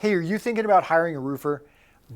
Hey, are you thinking about hiring a roofer?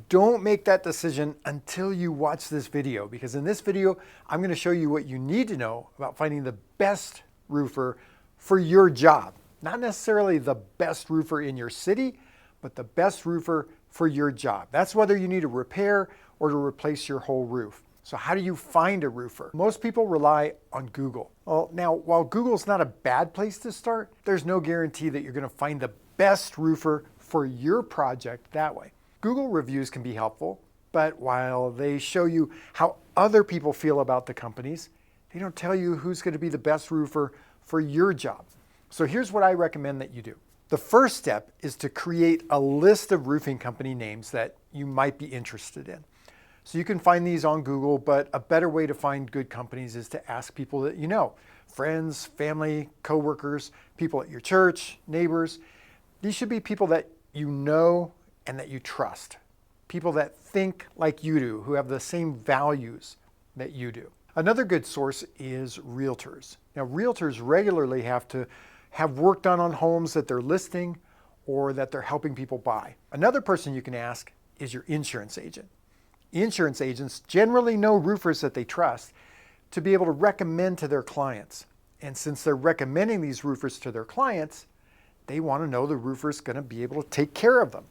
Don't make that decision until you watch this video, because in this video, I'm going to show you what you need to know about finding the best roofer for your job. Not necessarily the best roofer in your city, but the best roofer for your job. That's whether you need to repair or to replace your whole roof. So how do you find a roofer? Most people rely on Google. Well, now, while Google's not a bad place to start, there's no guarantee that you're going to find the best roofer for your project that way. Google reviews can be helpful, but while they show you how other people feel about the companies, they don't tell you who's going to be the best roofer for your job. So here's what I recommend that you do. The first step is to create a list of roofing company names that you might be interested in. So you can find these on Google, but a better way to find good companies is to ask people that you know, friends, family, coworkers, people at your church, neighbors. These should be people that you know and that you trust. People that think like you do, who have the same values that you do. Another good source is realtors. Now, realtors regularly have to have work done on homes that they're listing or that they're helping people buy. Another person you can ask is your insurance agent. Insurance agents generally know roofers that they trust to be able to recommend to their clients. And since they're recommending these roofers to their clients, they want to know the roofer's going to be able to take care of them.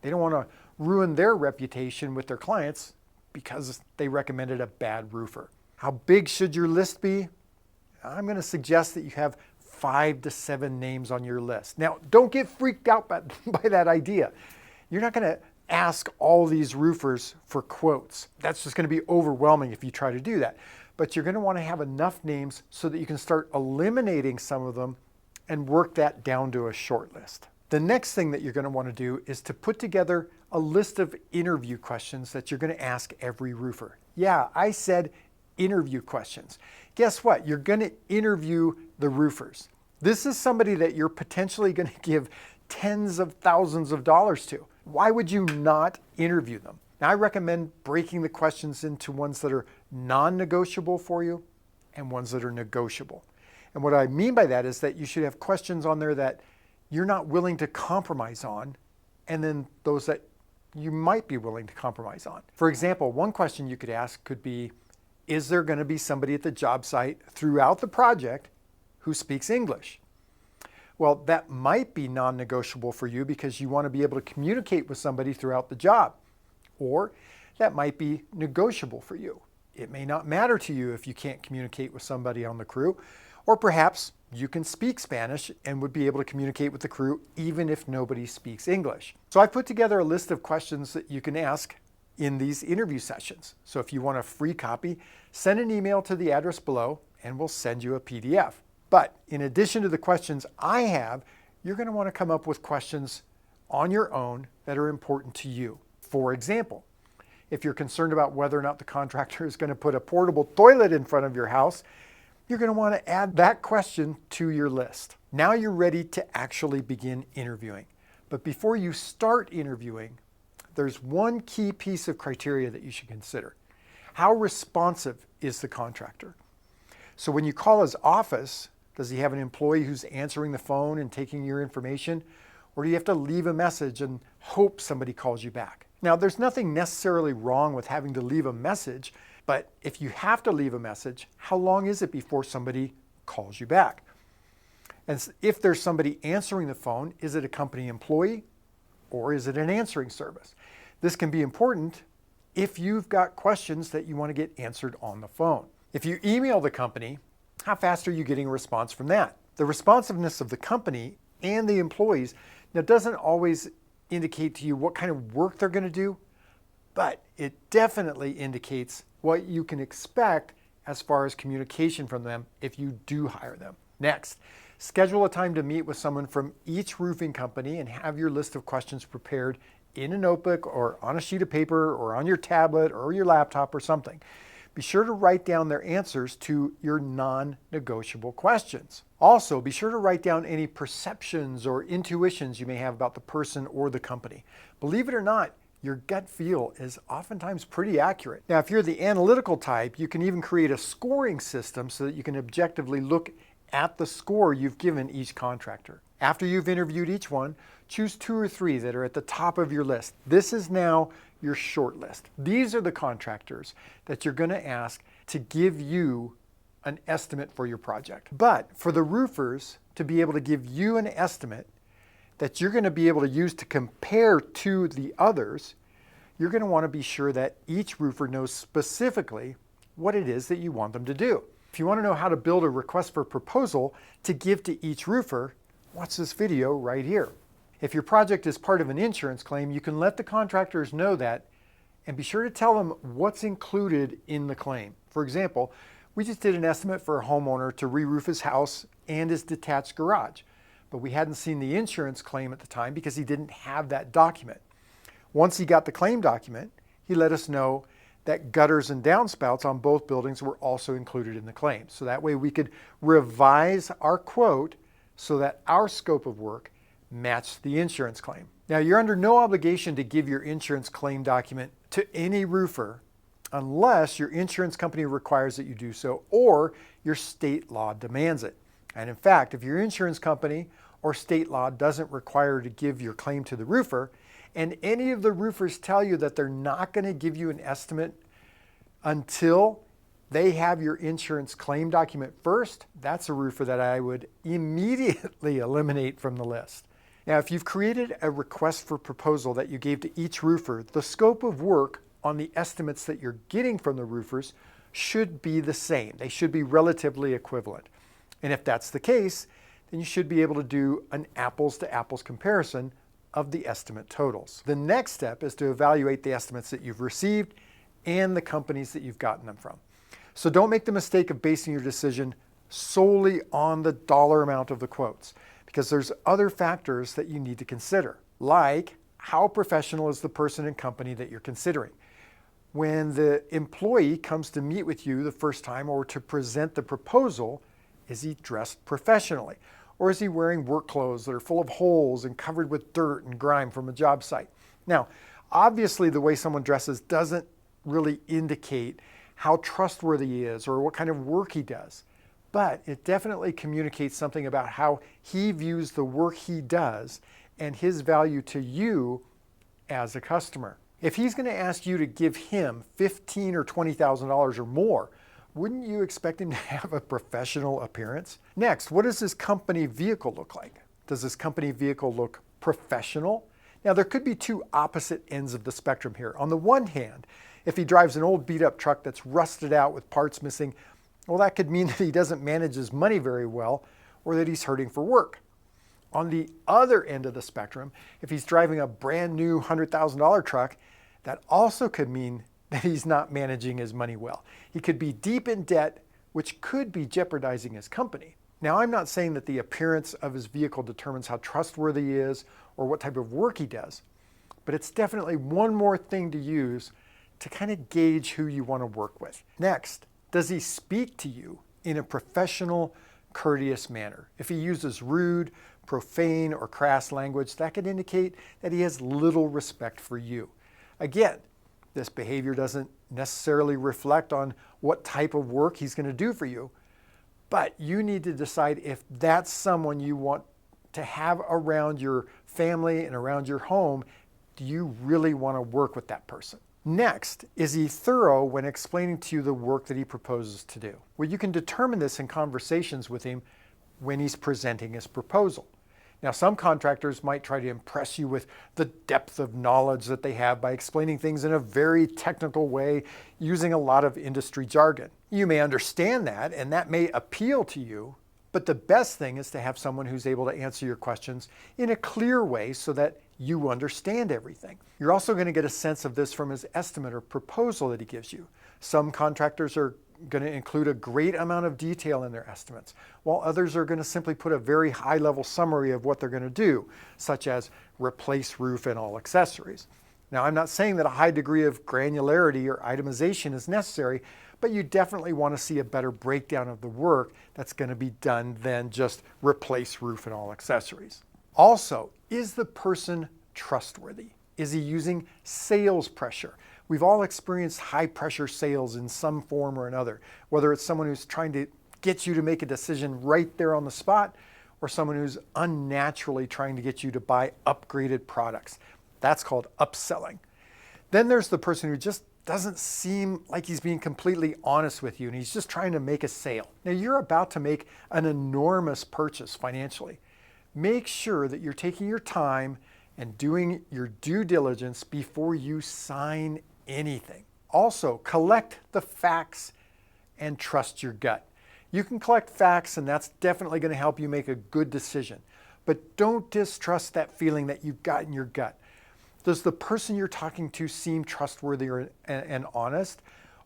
They don't want to ruin their reputation with their clients because they recommended a bad roofer. How big should your list be? I'm going to suggest that you have 5 to 7 names on your list. Now, don't get freaked out by that idea. You're not going to ask all these roofers for quotes. That's just going to be overwhelming if you try to do that. But you're going to want to have enough names so that you can start eliminating some of them and work that down to a short list. The next thing that you're going to want to do is to put together a list of interview questions that you're going to ask every roofer. Yeah, I said interview questions. Guess what? You're going to interview the roofers. This is somebody that you're potentially going to give tens of thousands of dollars to. Why would you not interview them? Now, I recommend breaking the questions into ones that are non-negotiable for you and ones that are negotiable. And what I mean by that is that you should have questions on there that you're not willing to compromise on, and then those that you might be willing to compromise on. For example, one question you could ask could be, is there going to be somebody at the job site throughout the project who speaks English? Well, that might be non-negotiable for you because you want to be able to communicate with somebody throughout the job. Or that might be negotiable for you. It may not matter to you if you can't communicate with somebody on the crew, or perhaps you can speak Spanish and would be able to communicate with the crew even if nobody speaks English. So I put together a list of questions that you can ask in these interview sessions. So if you want a free copy, send an email to the address below and we'll send you a PDF. But in addition to the questions I have, you're going to want to come up with questions on your own that are important to you. For example, if you're concerned about whether or not the contractor is going to put a portable toilet in front of your house, you're going to want to add that question to your list. Now you're ready to actually begin interviewing. But before you start interviewing, there's one key piece of criteria that you should consider. How responsive is the contractor? So when you call his office, does he have an employee who's answering the phone and taking your information? Or do you have to leave a message and hope somebody calls you back? Now, there's nothing necessarily wrong with having to leave a message, but if you have to leave a message, how long is it before somebody calls you back? And if there's somebody answering the phone, is it a company employee or is it an answering service? This can be important if you've got questions that you want to get answered on the phone. If you email the company, how fast are you getting a response from that? The responsiveness of the company and the employees now doesn't always indicate to you what kind of work they're going to do, but it definitely indicates what you can expect as far as communication from them if you do hire them. Next, schedule a time to meet with someone from each roofing company and have your list of questions prepared in a notebook or on a sheet of paper or on your tablet or your laptop or something. Be sure to write down their answers to your non-negotiable questions. Also, be sure to write down any perceptions or intuitions you may have about the person or the company. Believe it or not, your gut feel is oftentimes pretty accurate. Now, if you're the analytical type, you can even create a scoring system so that you can objectively look at the score you've given each contractor. After you've interviewed each one, choose 2 or 3 that are at the top of your list. This is now your short list. These are the contractors that you're going to ask to give you an estimate for your project. But for the roofers to be able to give you an estimate that you're going to be able to use to compare to the others, you're going to want to be sure that each roofer knows specifically what it is that you want them to do. If you want to know how to build a request for proposal to give to each roofer, watch this video right here. If your project is part of an insurance claim, you can let the contractors know that and be sure to tell them what's included in the claim. For example, we just did an estimate for a homeowner to re-roof his house and his detached garage, but we hadn't seen the insurance claim at the time because he didn't have that document. Once he got the claim document, he let us know that gutters and downspouts on both buildings were also included in the claim. So that way we could revise our quote so that our scope of work matched the insurance claim. Now, you're under no obligation to give your insurance claim document to any roofer unless your insurance company requires that you do so or your state law demands it. And in fact, if your insurance company or state law doesn't require to give your claim to the roofer, and any of the roofers tell you that they're not going to give you an estimate until they have your insurance claim document first, that's a roofer that I would immediately eliminate from the list. Now, if you've created a request for proposal that you gave to each roofer, the scope of work on the estimates that you're getting from the roofers should be the same. They should be relatively equivalent. And if that's the case, then you should be able to do an apples to apples comparison of the estimate totals. The next step is to evaluate the estimates that you've received and the companies that you've gotten them from. So don't make the mistake of basing your decision solely on the dollar amount of the quotes, because there's other factors that you need to consider, like how professional is the person and company that you're considering. When the employee comes to meet with you the first time or to present the proposal, is he dressed professionally? Or is he wearing work clothes that are full of holes and covered with dirt and grime from a job site? Now, obviously the way someone dresses doesn't really indicate how trustworthy he is or what kind of work he does, but it definitely communicates something about how he views the work he does and his value to you as a customer. If he's going to ask you to give him $15,000 or $20,000 or more, wouldn't you expect him to have a professional appearance? Next, what does this company vehicle look like? Does this company vehicle look professional? Now, there could be 2 opposite ends of the spectrum here. On the one hand, if he drives an old beat-up truck that's rusted out with parts missing, well, that could mean that he doesn't manage his money very well or that he's hurting for work. On the other end of the spectrum, if he's driving a brand new $100,000 truck, that also could mean that he's not managing his money well. He could be deep in debt, which could be jeopardizing his company. Now, I'm not saying that the appearance of his vehicle determines how trustworthy he is or what type of work he does, but it's definitely one more thing to use to kind of gauge who you want to work with. Next, does he speak to you in a professional, courteous manner? If he uses rude, profane, or crass language, that could indicate that he has little respect for you. Again, this behavior doesn't necessarily reflect on what type of work he's going to do for you, but you need to decide if that's someone you want to have around your family and around your home. Do you really want to work with that person? Next, is he thorough when explaining to you the work that he proposes to do? Well, you can determine this in conversations with him when he's presenting his proposal. Now, some contractors might try to impress you with the depth of knowledge that they have by explaining things in a very technical way, using a lot of industry jargon. You may understand that, and that may appeal to you, but the best thing is to have someone who's able to answer your questions in a clear way so that you understand everything. You're also going to get a sense of this from his estimate or proposal that he gives you. Some contractors are going to include a great amount of detail in their estimates, while others are going to simply put a very high-level summary of what they're going to do, such as replace roof and all accessories. Now, I'm not saying that a high degree of granularity or itemization is necessary, but you definitely want to see a better breakdown of the work that's going to be done than just replace roof and all accessories. Also, is the person trustworthy? Is he using sales pressure? We've all experienced high pressure sales in some form or another, whether it's someone who's trying to gets you to make a decision right there on the spot, or someone who's unnaturally trying to get you to buy upgraded products. That's called upselling. Then there's the person who just doesn't seem like he's being completely honest with you and he's just trying to make a sale. Now you're about to make an enormous purchase financially. Make sure that you're taking your time and doing your due diligence before you sign anything. Also, collect the facts and trust your gut. You can collect facts and that's definitely going to help you make a good decision. But don't distrust that feeling that you've got in your gut. Does the person you're talking to seem trustworthy and honest?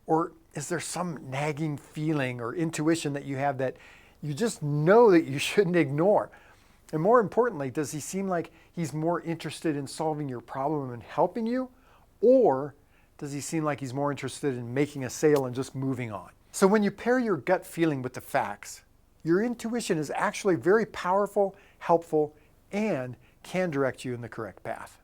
Or is there some nagging feeling or intuition that you have that you just know that you shouldn't ignore? And more importantly, does he seem like he's more interested in solving your problem and helping you? Or does he seem like he's more interested in making a sale and just moving on? So when you pair your gut feeling with the facts, your intuition is actually very powerful, helpful, and can direct you in the correct path.